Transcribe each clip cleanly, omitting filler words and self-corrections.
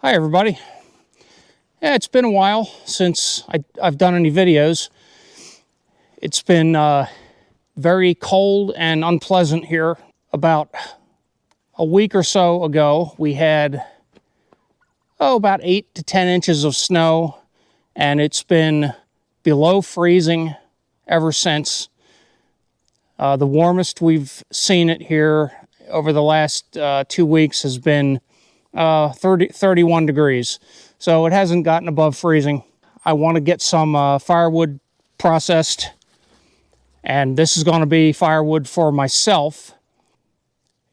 Hi everybody. Yeah, it's been a while since I've done any videos. It's been very cold and unpleasant here. About a week or so ago, we had about 8 to 10 inches of snow, and it's been below freezing ever since. The warmest we've seen it here over the last 2 weeks has been 31 degrees. So it hasn't gotten above freezing. I want to get some firewood processed, and this is going to be firewood for myself.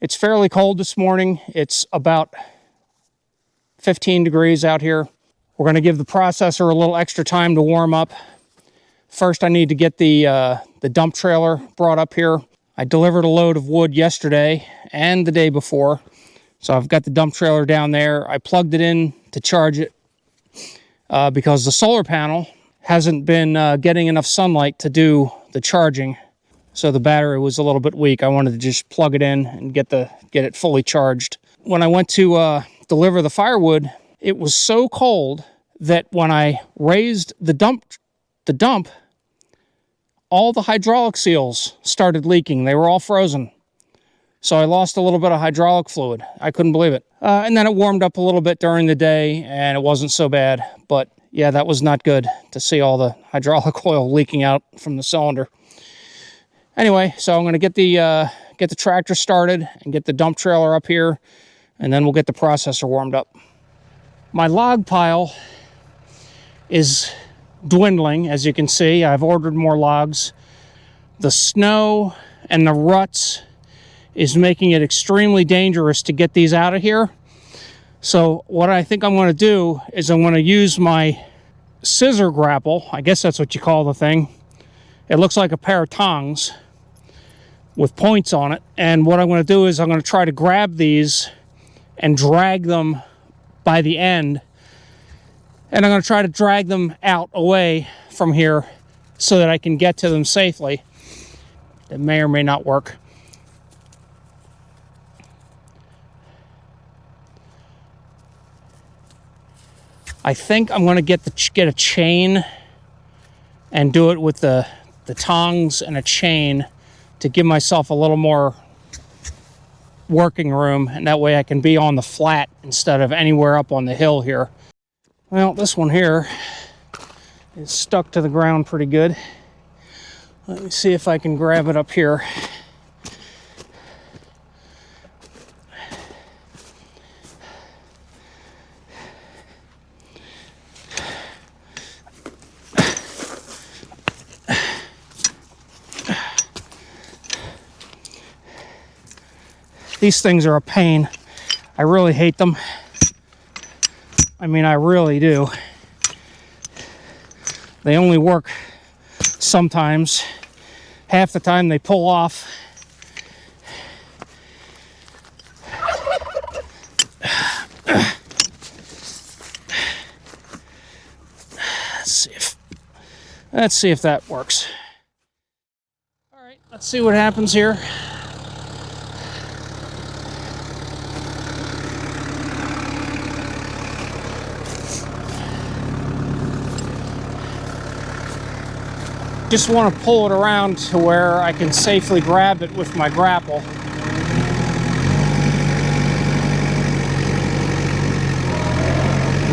It's fairly cold this morning. It's about 15 degrees out here. We're going to give the processor a little extra time to warm up. First, I need to get the dump trailer brought up here. I delivered a load of wood yesterday and the day before. So I've got the dump trailer down there. I plugged it in to charge it because the solar panel hasn't been getting enough sunlight to do the charging. So the battery was a little bit weak. I wanted to just plug it in and get it fully charged. When I went to deliver the firewood, it was so cold that when I raised the dump, all the hydraulic seals started leaking. They were all frozen. So I lost a little bit of hydraulic fluid. I couldn't believe it. And then it warmed up a little bit during the day, and it wasn't so bad. But yeah, that was not good to see all the hydraulic oil leaking out from the cylinder. Anyway, so I'm going to get the tractor started and get the dump trailer up here, and then we'll get the processor warmed up. My log pile is dwindling, as you can see. I've ordered more logs. The snow and the ruts is making it extremely dangerous to get these out of here. So what I think I'm going to do is I'm going to use my scissor grapple. I guess that's what you call the thing. It looks like a pair of tongs with points on it. And what I'm going to do is I'm going to try to grab these and drag them by the end. And I'm going to try to drag them out away from here so that I can get to them safely. It may or may not work. I think I'm going to get a chain and do it with the tongs and a chain to give myself a little more working room, and that way I can be on the flat instead of anywhere up on the hill here. Well, this one here is stuck to the ground pretty good. Let me see if I can grab it up here. These things are a pain. I really hate them. I mean, I really do. They only work sometimes. Half the time they pull off. Let's see if that works. All right, let's see what happens here. Just want to pull it around to where I can safely grab it with my grapple.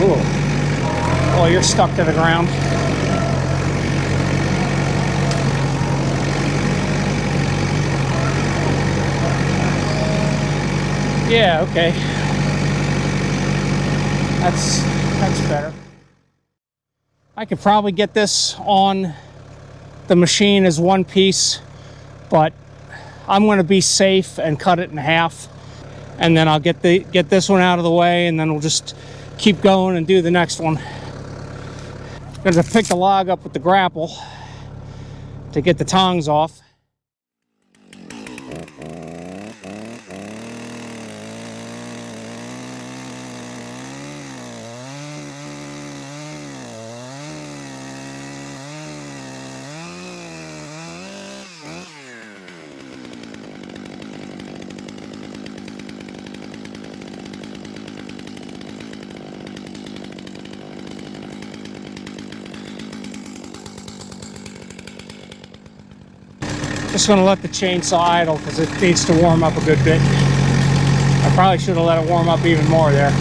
Ooh. Oh, you're stuck to the ground. Yeah, okay. That's better. I could probably get this on the machine as one piece, but I'm going to be safe and cut it in half, and then I'll get this one out of the way, and then we'll just keep going and do the next one. I'm going to pick the log up with the grapple to get the tongs off. Just going to let the chainsaw idle because it needs to warm up a good bit. I probably should have let it warm up even more there.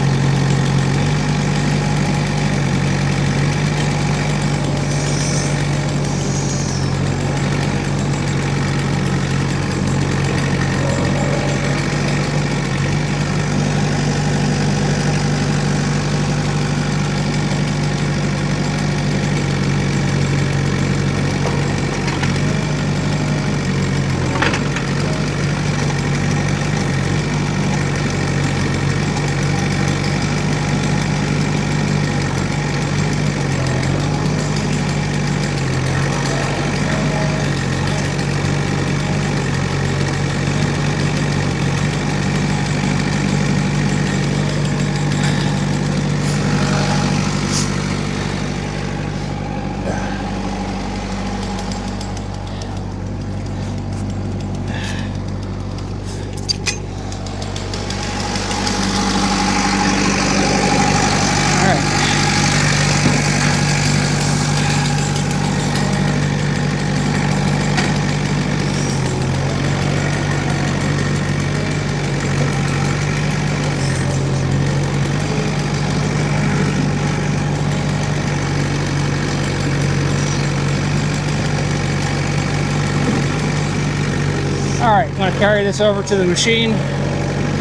Alright, I'm going to carry this over to the machine,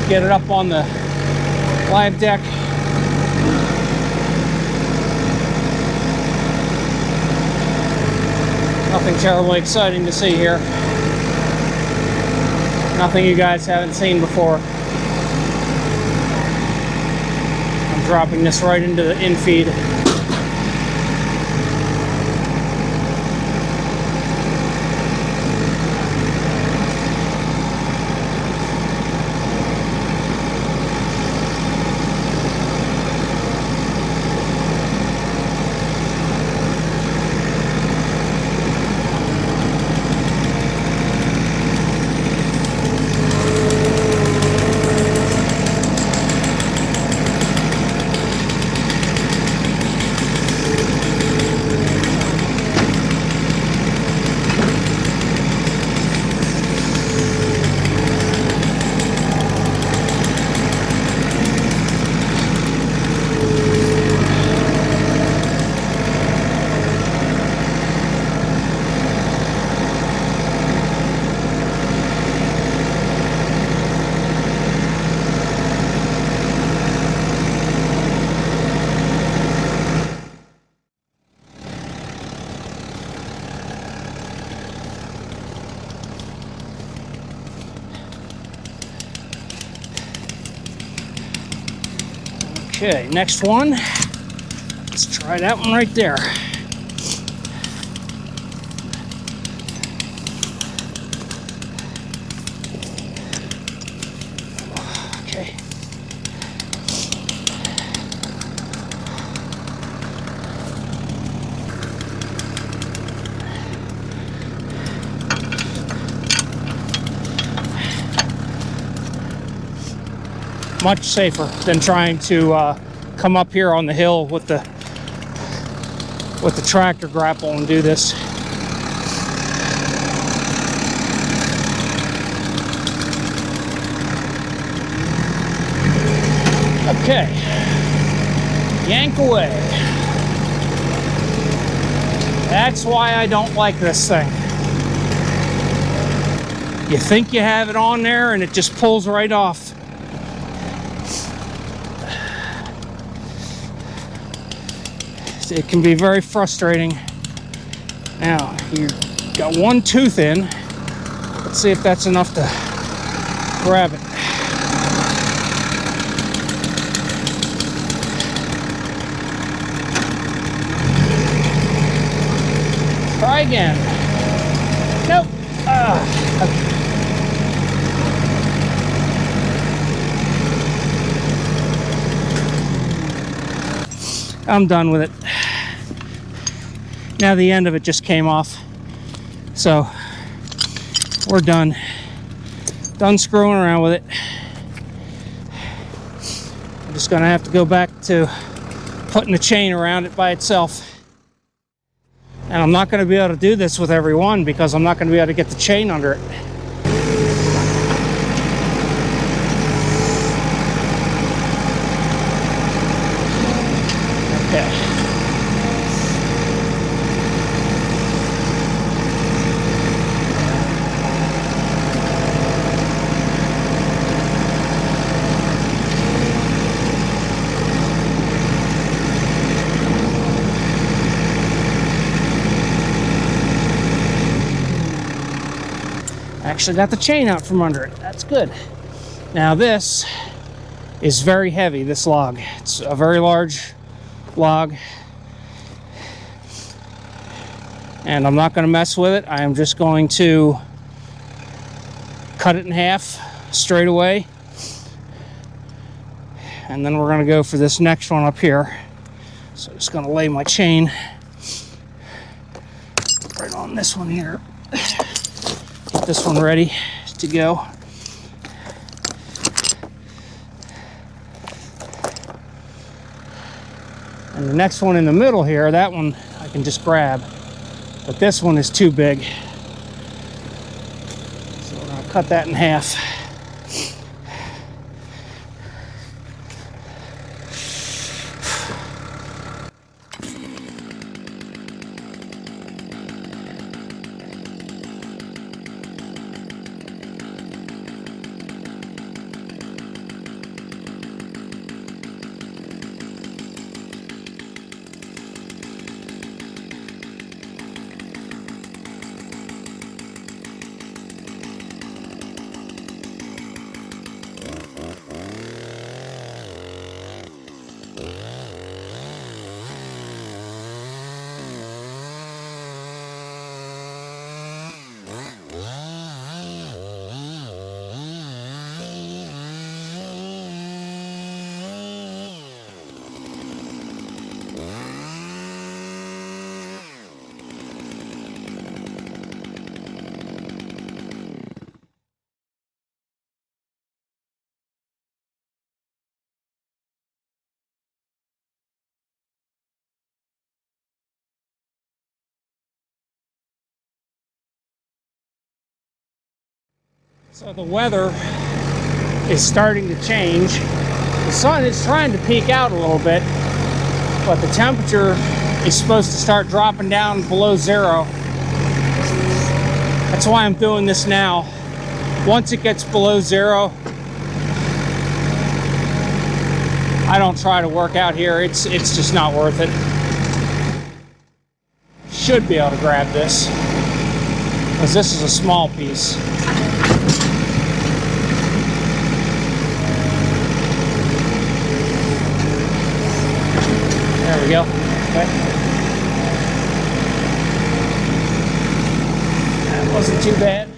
get it up on the live deck. Nothing terribly exciting to see here. Nothing you guys haven't seen before. I'm dropping this right into the infeed. Okay, next one. Let's try that one right there. Okay. Much safer than trying to come up here on the hill with the tractor grapple and do this. Okay, yank away. That's why I don't like this thing. You think you have it on there and it just pulls right off. It can be very frustrating. Now, you got one tooth in. Let's see if that's enough to grab it. Try again. Nope. Okay. I'm done with it. Now the end of it just came off. So we're done. Done screwing around with it. I'm just gonna have to go back to putting the chain around it by itself. And I'm not going to be able to do this with every one because I'm not going to be able to get the chain under it. Okay. Actually got the chain out from under it. That's good. Now this is very heavy, this log. It's a very large log. And I'm not going to mess with it. I am just going to cut it in half straight away. And then we're going to go for this next one up here. So I'm just going to lay my chain right on this one here. Get this one ready to go. And the next one in the middle here, that one I can just grab. But this one is too big. So we're going to cut that in half. So the weather is starting to change. The sun is trying to peek out a little bit, but the temperature is supposed to start dropping down below zero. That's why I'm doing this now. Once it gets below zero, I don't try to work out here. It's just not worth it. Should be able to grab this, because this is a small piece. There we go. Okay. That wasn't too bad.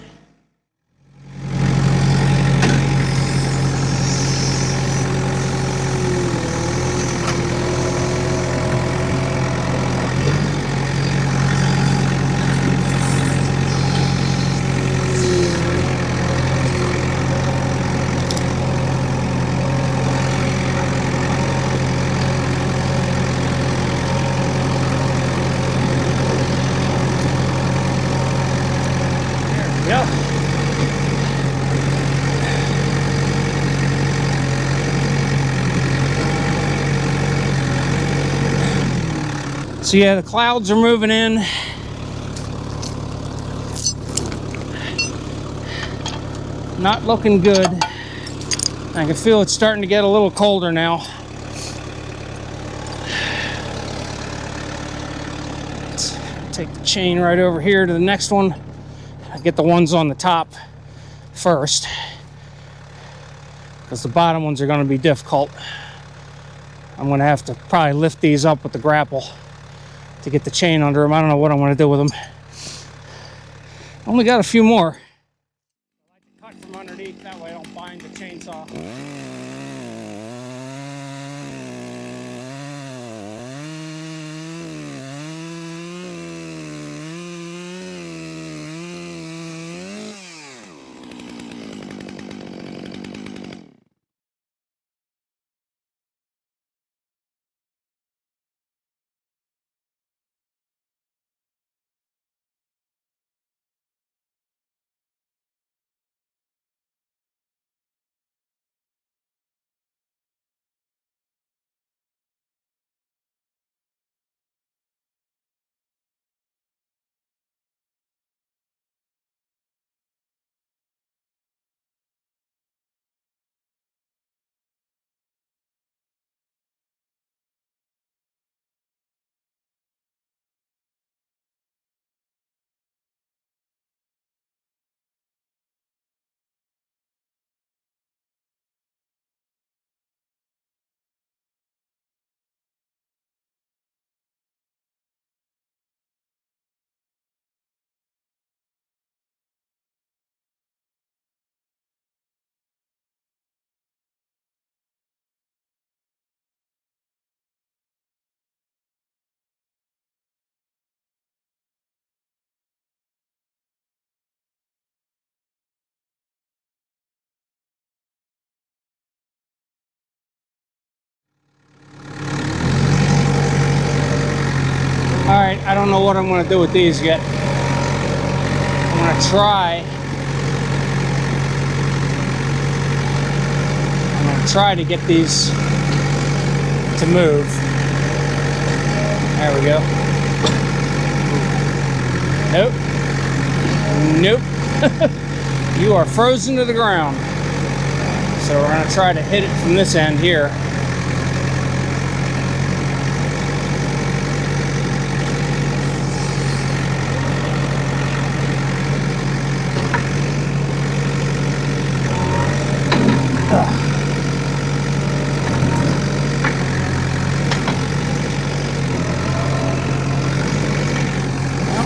Yep. So yeah, the clouds are moving in. Not looking good. I can feel it's starting to get a little colder now. Let's take the chain right over here to the next one. Get the ones on the top first, because the bottom ones are going to be difficult. I'm going to have to probably lift these up with the grapple to get the chain under them. I don't know what I'm going to do with them. Only got a few more. I like to cut from underneath, that way I don't bind the chainsaw. I don't know what I'm going to do with these yet. I'm going to try to get these to move. There we go. Nope. Nope. You are frozen to the ground. So we're going to try to hit it from this end here.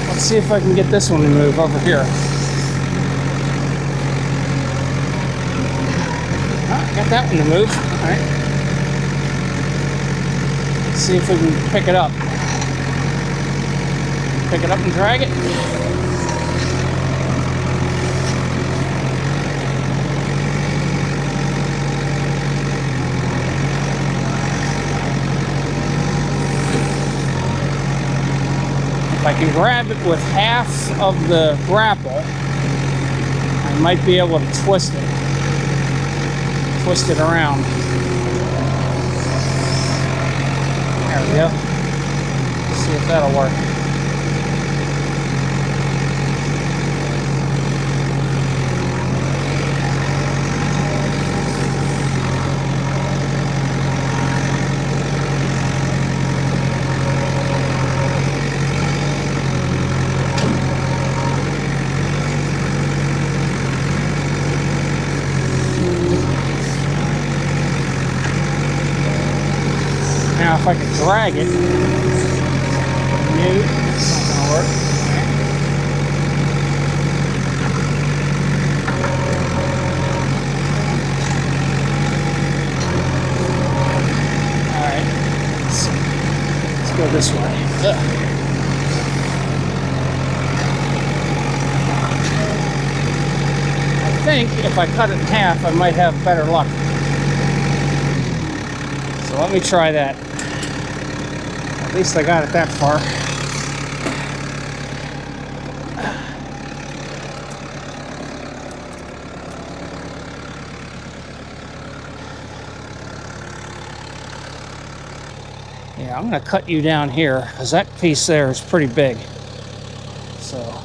Let's see if I can get this one to move over here. Got that one to move. All right. Let's see if we can pick it up. Pick it up and drag it. If I can grab it with half of the grapple, I might be able to twist it. Twist it around. There we go. Let's see if that'll work. Now if I can drag it, nope, it's not going to work. Alright, let's go this way. Ugh. I think if I cut it in half, I might have better luck. So let me try that. At least I got it that far. Yeah, I'm going to cut you down here because that piece there is pretty big. So.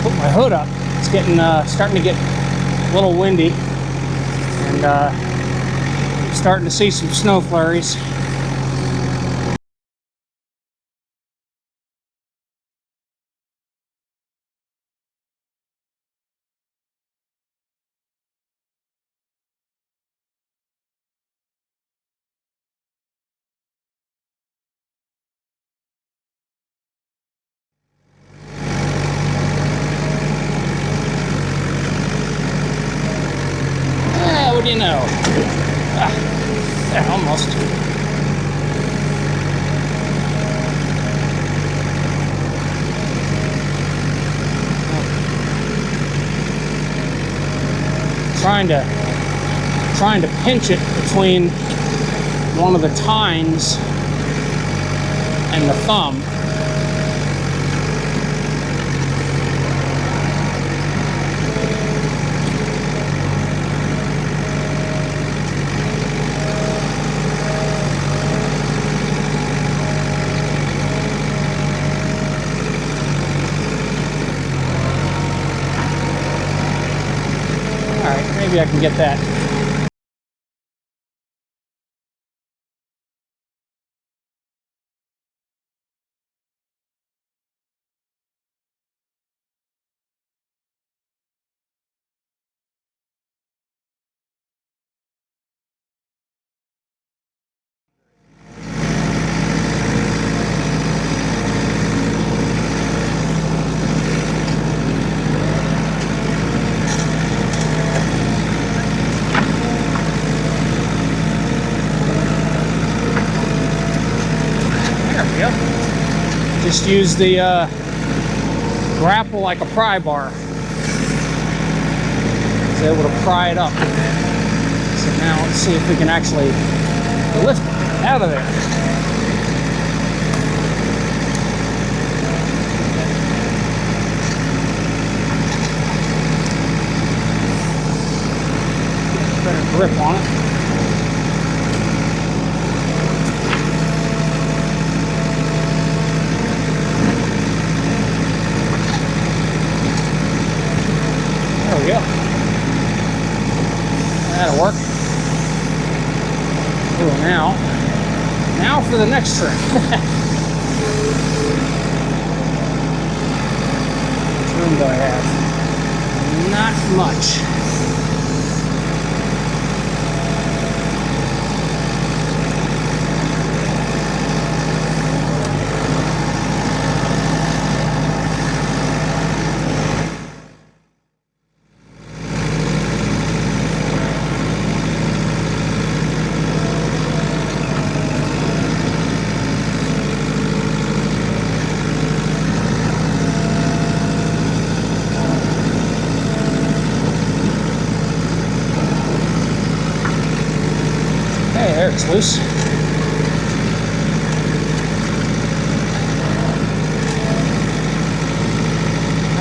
Put my hood up. It's getting starting to get a little windy, and I'm starting to see some snow flurries. What do you know? Yeah, almost. Trying to pinch it between one of the tines and the thumb. Maybe I can get that. Yep. Just use the grapple like a pry bar. It's able to pry it up. So now let's see if we can actually lift it out of there. Better grip on it. There we go. That'll work. Ooh, now for the next trim. What room do I have? Not much. There, it's loose.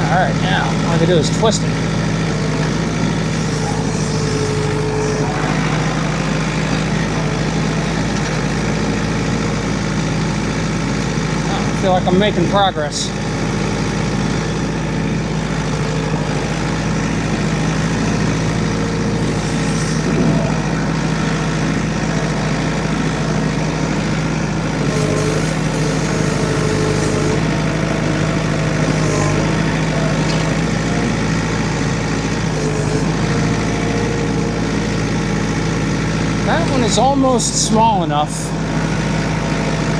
Alright, now all I can do is twist it. I feel like I'm making progress. That one is almost small enough.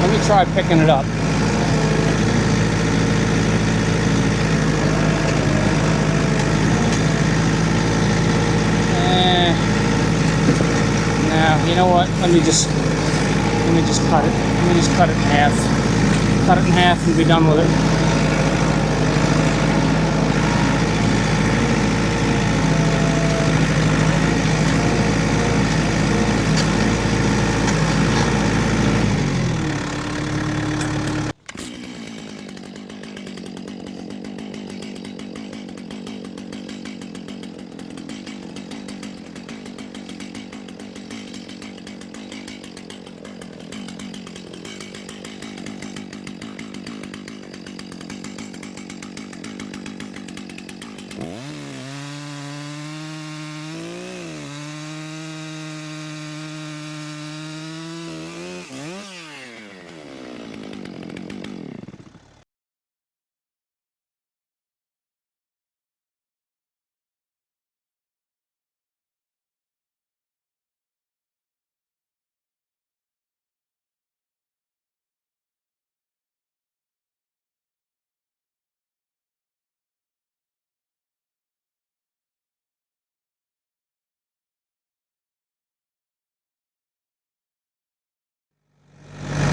Let me try picking it up. No, you know what? Let me just cut it. Let me just cut it in half. Cut it in half and be done with it.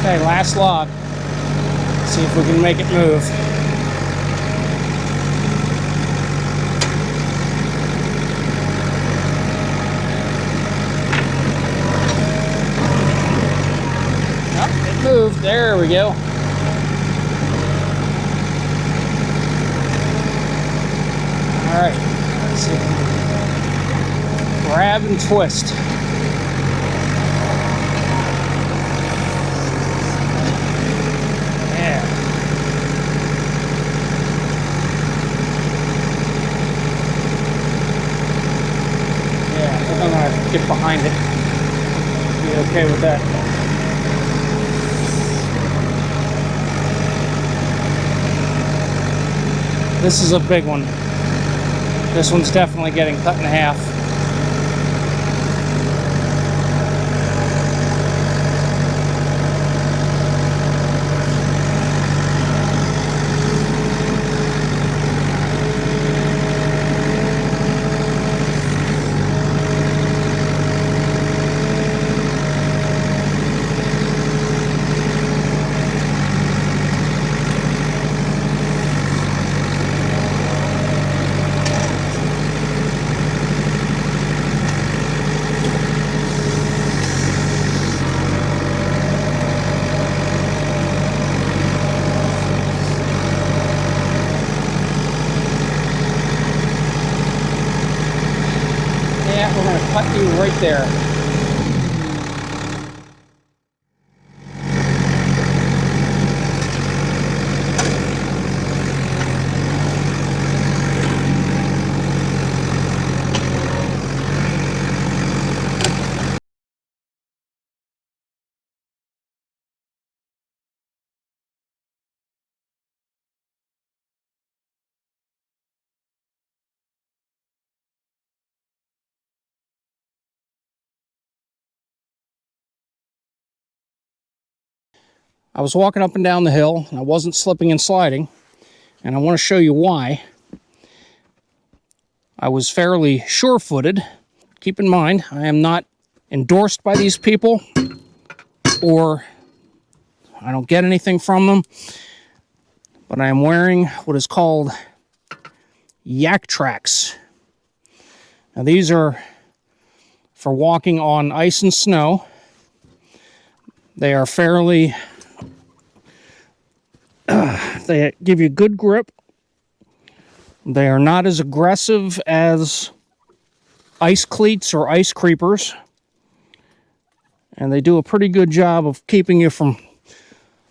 Okay, last log. See if we can make it move. Oh, it moved. There we go. All right. Let's see. Grab and twist. Get behind it. Be okay with that. This is a big one. This one's definitely getting cut in half. cut you right there. I was walking up and down the hill, and I wasn't slipping and sliding, and I want to show you why. I was fairly sure-footed. Keep in mind, I am not endorsed by these people, or I don't get anything from them, but I am wearing what is called Yaktrax. Now these are for walking on ice and snow. They are fairly, they give you good grip. They are not as aggressive as ice cleats or ice creepers. And they do a pretty good job of keeping you from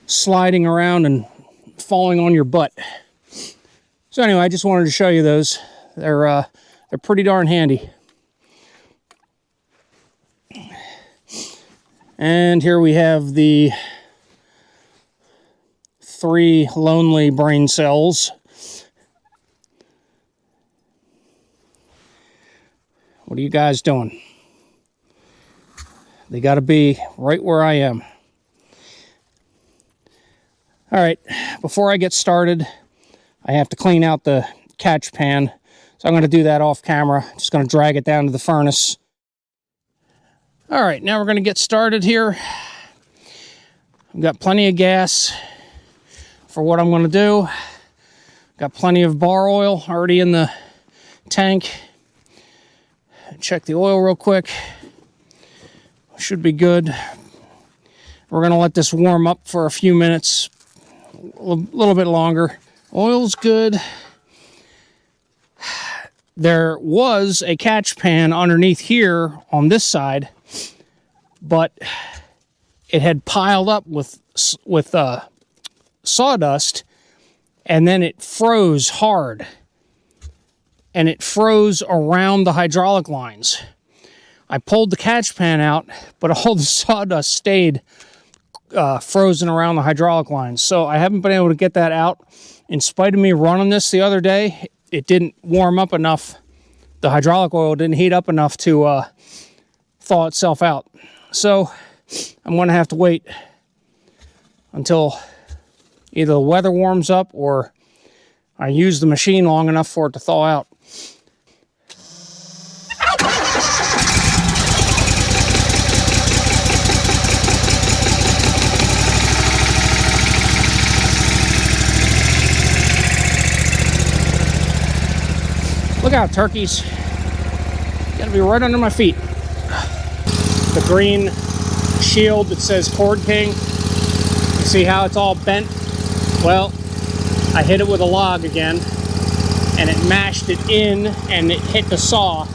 sliding around and falling on your butt. So anyway, I just wanted to show you those. They're pretty darn handy. And here we have the 3 lonely brain cells. What are you guys doing? They got to be right where I am. All right, before I get started, I have to clean out the catch pan. So I'm going to do that off camera. Just going to drag it down to the furnace. All right, now we're going to get started here. I've got plenty of gas for what I'm going to do. Got plenty of bar oil already in the tank. Check the oil real quick. Should be good. We're going to let this warm up for a few minutes, a little bit longer. Oil's good. There was a catch pan underneath here on this side, but it had piled up with sawdust, and then it froze hard. And it froze around the hydraulic lines. I pulled the catch pan out, but all the sawdust stayed frozen around the hydraulic lines. So I haven't been able to get that out. In spite of me running this the other day, it didn't warm up enough. The hydraulic oil didn't heat up enough to thaw itself out. So I'm going to have to wait until either the weather warms up or I use the machine long enough for it to thaw out. Look out, turkeys. Gotta be right under my feet. The green shield that says Cord King. See how it's all bent? Well, I hit it with a log again, and it mashed it in, and it hit the saw.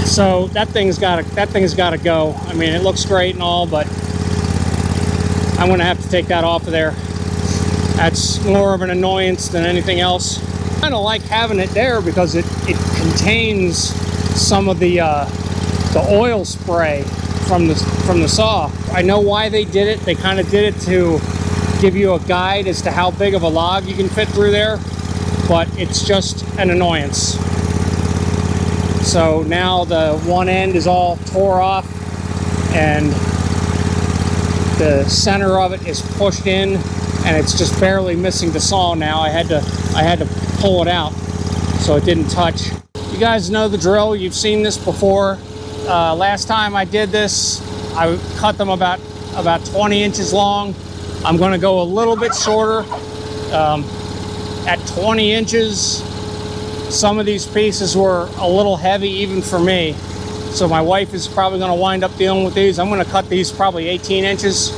So that thing's gotta go. I mean, it looks great and all, but I'm gonna have to take that off of there. That's more of an annoyance than anything else. I kind of like having it there because it contains some of the oil spray from the saw. I know why they did it. They kind of did it to give you a guide as to how big of a log you can fit through there, but it's just an annoyance. So now the one end is all tore off and the center of it is pushed in, and it's just barely missing the saw now. I had to pull it out so it didn't touch. You guys know the drill. You've seen this before. Last time I did this, I cut them about 20 inches long. I'm going to go a little bit shorter. At 20 inches, some of these pieces were a little heavy even for me. So my wife is probably going to wind up dealing with these. I'm going to cut these probably 18 inches.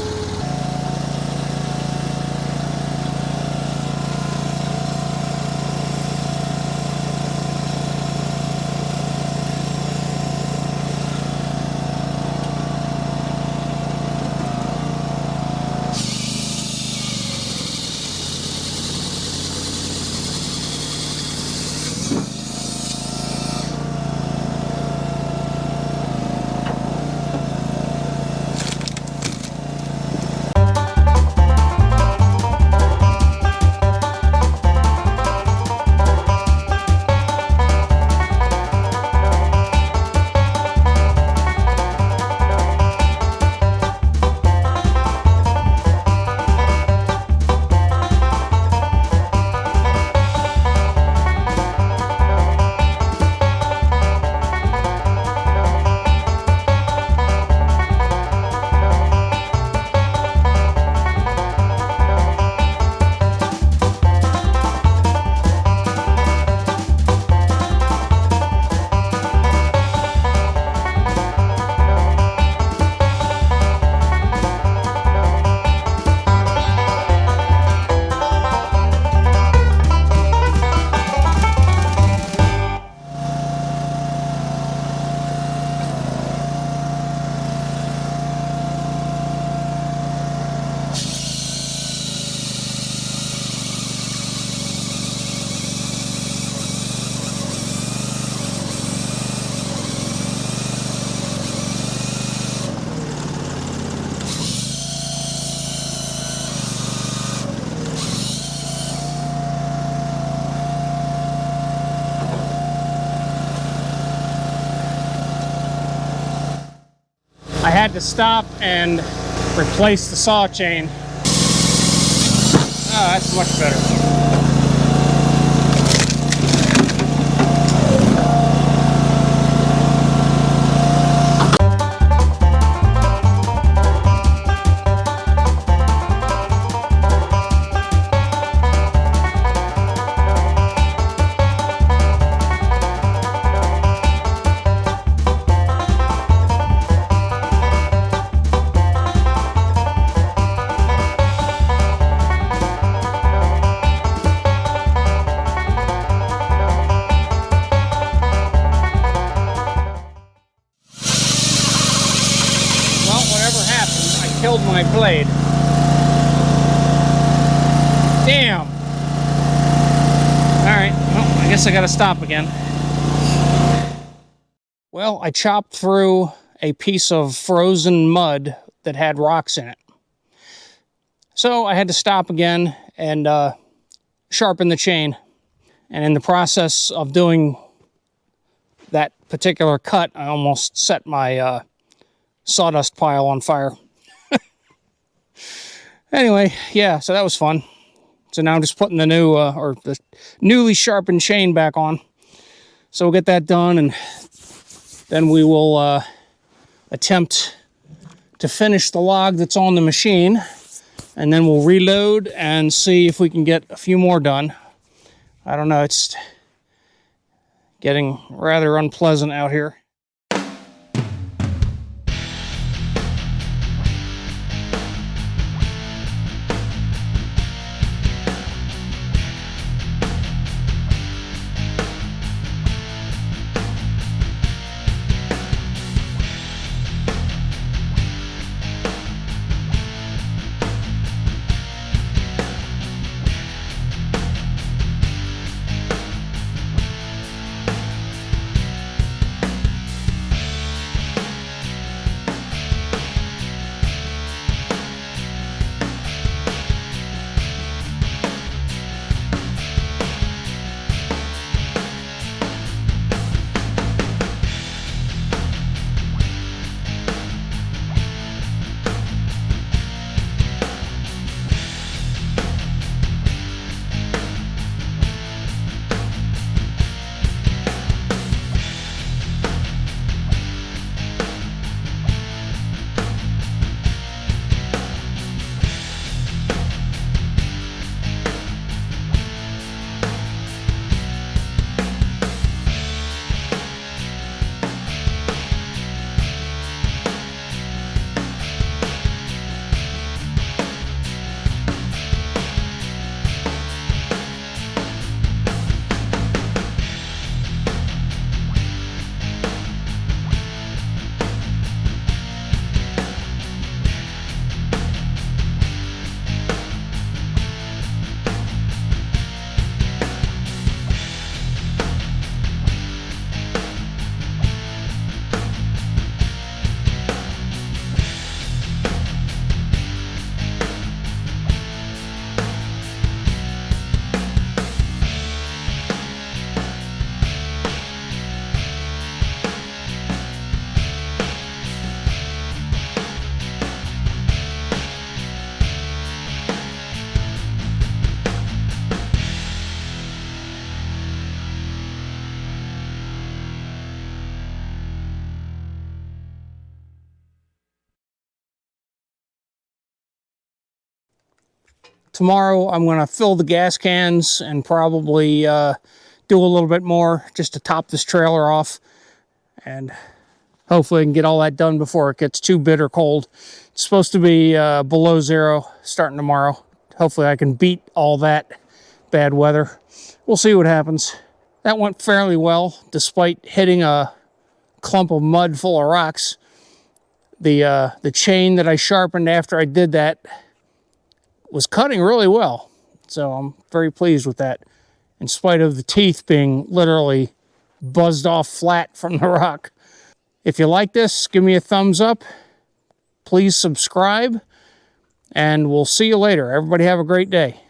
had to stop and replace the saw chain. Oh, that's much better. Killed my blade. Damn. Alright, well, I guess I gotta stop again. Well, I chopped through a piece of frozen mud that had rocks in it. So I had to stop again and sharpen the chain. And in the process of doing that particular cut, I almost set my sawdust pile on fire. Anyway, yeah, so that was fun. So now I'm just putting the new, or the newly sharpened chain back on. So we'll get that done, and then we will attempt to finish the log that's on the machine. And then we'll reload and see if we can get a few more done. I don't know, it's getting rather unpleasant out here. Tomorrow I'm going to fill the gas cans and probably do a little bit more just to top this trailer off. And hopefully I can get all that done before it gets too bitter cold. It's supposed to be below zero starting tomorrow. Hopefully I can beat all that bad weather. We'll see what happens. That went fairly well despite hitting a clump of mud full of rocks. The chain that I sharpened after I did that was cutting really well. So I'm very pleased with that, in spite of the teeth being literally buzzed off flat from the rock. If you like this, give me a thumbs up. Please subscribe, and we'll see you later. Everybody have a great day.